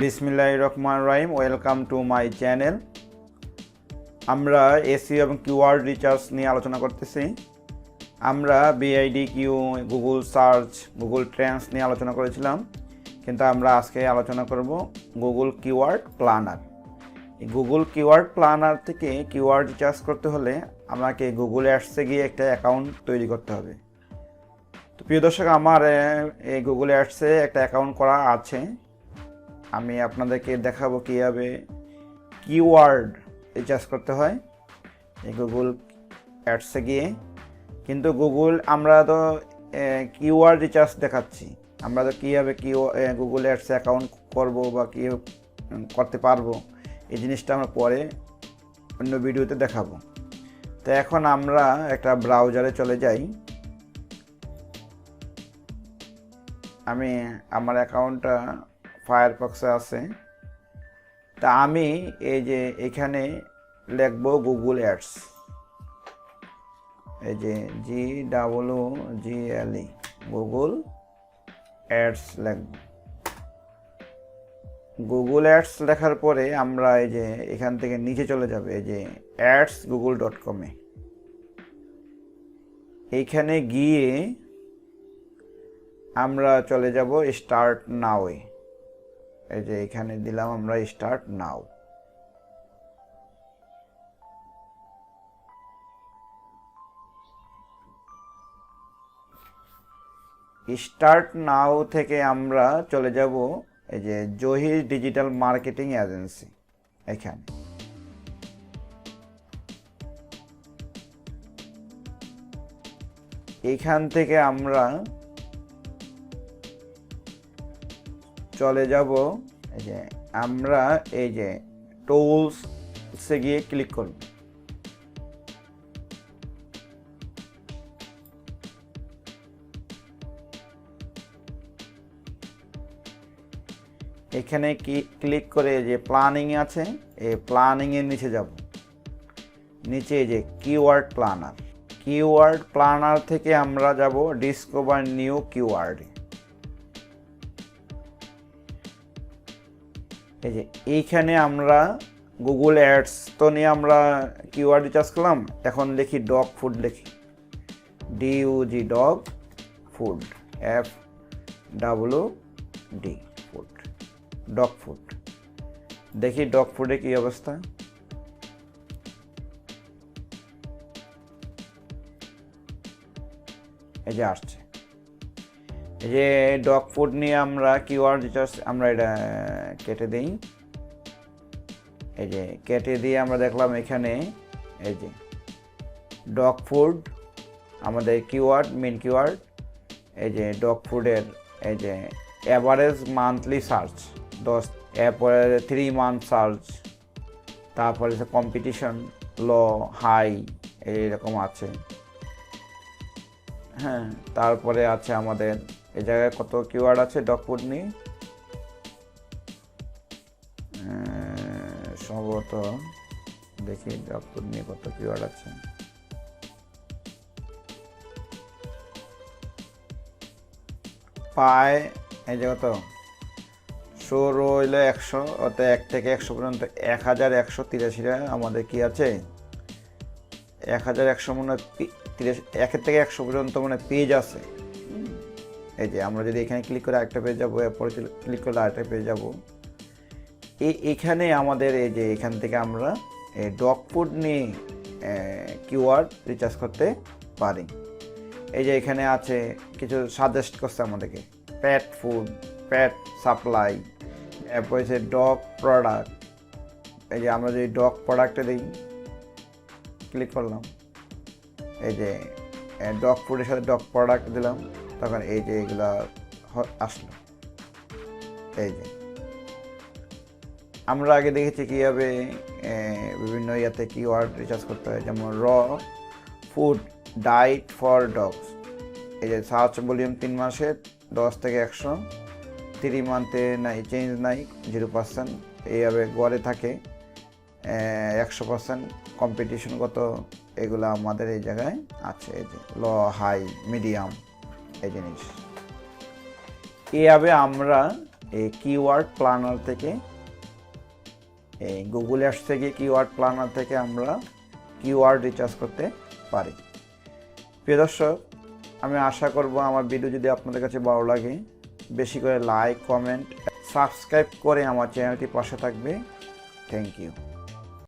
বিসমিল্লাহিররহমানিররহিম। Welcome to my channel. আমরা SEO এবং keyword research নিয়ে আলোচনা করতেছি। আমরা বিআইডিকিউ, গুগল সার্চ, গুগল ট্রেন্ডস নিয়ে আলোচনা করেছিলাম, কিন্তু আমরা আজকে আলোচনা করব গুগল কিওয়ার্ড প্ল্যানার। এই গুগল কিওয়ার্ড প্ল্যানার থেকে কিওয়ার্ড রিসার্চ করতে হলে আমাকে গুগল অ্যাডসে গিয়ে একটা অ্যাকাউন্ট তৈরি করতে হবে। তো প্রিয় দর্শক, আমার এই গুগল অ্যাডসে একটা অ্যাকাউন্ট করা আছে। আমি আপনাদেরকে দেখাবো কীভাবে কিওয়ার্ড রিসার্চ করতে হয় এই গুগল অ্যাডসে গিয়ে। কিন্তু আমরা তো কিওয়ার্ড রিসার্চ দেখাচ্ছি, আমরা তো কীভাবে গুগল অ্যাডসে অ্যাকাউন্ট করব বা কী করতে পারবো এই জিনিসটা আমরা পরে অন্য ভিডিওতে দেখাবো। তো এখন আমরা একটা ব্রাউজারে চলে যাই। আমি আমার অ্যাকাউন্টটা ফায়ারফক্সে আছে। তা আমি এই যে এখানে লিখব গুগল অ্যাডস, এই যে GWGLE গুগল অ্যাডস লিখব। গুগল অ্যাডস লেখার পরে আমরা এই যে এখান থেকে নিচে চলে যাবে, এই যে ads.google.com-এ। এইখানে গিয়ে আমরা চলে যাব স্টার্ট নাও-এ। এই যে এখানে দিলাম আমরা স্টার্ট নাও। স্টার্ট নাও থেকে আমরা চলে যাব এই যে জহির ডিজিটাল মার্কেটিং এজেন্সি। এখান থেকে আমরা চলে যাব এই যে আমরা এই যে টুলসে গিয়ে ক্লিক করব। এখানে ক্লিক করে যে প্ল্যানিং আছে, এই প্ল্যানিংয়ের নিচে যাব। নিচে যে কিওয়ার্ড প্ল্যানার, কিওয়ার্ড প্ল্যানার থেকে আমরা যাব ডিসকভার নিউ কিওয়ার্ড। এই যে এইখানে আমরা গুগল অ্যাডস তো নিয়ে আমরা কিওয়ার্ড রিসার্চ করলাম। এখন লিখি ডগ ফুড, লিখি DUG dog food, FWD food, dog food. দেখি ডগ ফুডে কি অবস্থা। এই যে আসছে, এই যে ডগ ফুড নিয়ে আমরা কিওয়ার্ড রিসার্চ আমরা এটা কেটে দিই। এই যে কেটে দিয়ে আমরা দেখলাম এখানে এই যে ডগ ফুড আমাদের কিওয়ার্ড, মেন কিওয়ার্ড। এই যে ডগ ফুডের এই যে অ্যাভারেজ মান্থলি সার্চ 10, এরপরে 3 মান্থ সার্চ, তারপরে কম্পিটিশন লো হাই এইরকম আছে। হ্যাঁ, তারপরে আছে আমাদের এই জায়গায় কত কিওয়ার্ড আছে ডগ ফুড নিয়ে। সম্ভবত দেখি ডগ ফুড নিয়ে কত কিওয়ার্ড আছে। পায় এই যে কত শুরু হইলে 100, অর্থাৎ 1 থেকে 100 পর্যন্ত 1183টা আমাদের কি আছে, 1100 মনে 1 থেকে 100 পর্যন্ত মানে পেজ আছে। এই যে আমরা যদি এখানে ক্লিক করে আরেকটা পেজ যাবো, এরপরে ক্লিক করলে আরেকটা পেজ যাবো। এখানে আমাদের এই যে এখান থেকে আমরা এই ডগ ফুড নিয়ে কিওয়ার্ড রিসার্চ করতে পারি। এই যে এখানে আছে কিছু সাজেস্ট করছে আমাদেরকে, প্যাট ফুড, প্যাট সাপ্লাই, এরপর হচ্ছে ডগ প্রোডাক্ট। এই যে আমরা যদি ডগ প্রোডাক্টে দিই, ক্লিক করলাম, এই যে ডগ ফুডের সাথে ডগ প্রোডাক্ট দিলাম, তখন এই যে এগুলা আসলো। এই যে আমরা আগে দেখেছি কীভাবে বিভিন্ন ইয়াতে কিওয়ার্ড রিসার্চ করতে হয়, যেমন র ফুড ডায়েট ফর ডগস। এই যে সার্চ ভলিউম 3 মাসে 10 থেকে 100, 3 মান্থে নাই, চেঞ্জ নাই, 0%, এইভাবে গড়ে থাকে 100%। কম্পিটিশন কত এগুলো আমাদের এই জায়গায় আছে, এই যে লো হাই মিডিয়াম এই জিনিস। এইভাবে আমরা এই কিওয়ার্ড প্ল্যানার থেকে, এই গুগল অ্যাডস থেকে কিওয়ার্ড প্ল্যানার থেকে আমরা কিওয়ার্ড রিচার্জ করতে পারি। প্রিয় দর্শক, আমি আশা করব আমার ভিডিও যদি আপনাদের কাছে ভালো লাগে বেশি করে লাইক, কমেন্ট, সাবস্ক্রাইব করে আমার চ্যানেলটি পাশে থাকবে। Thank you.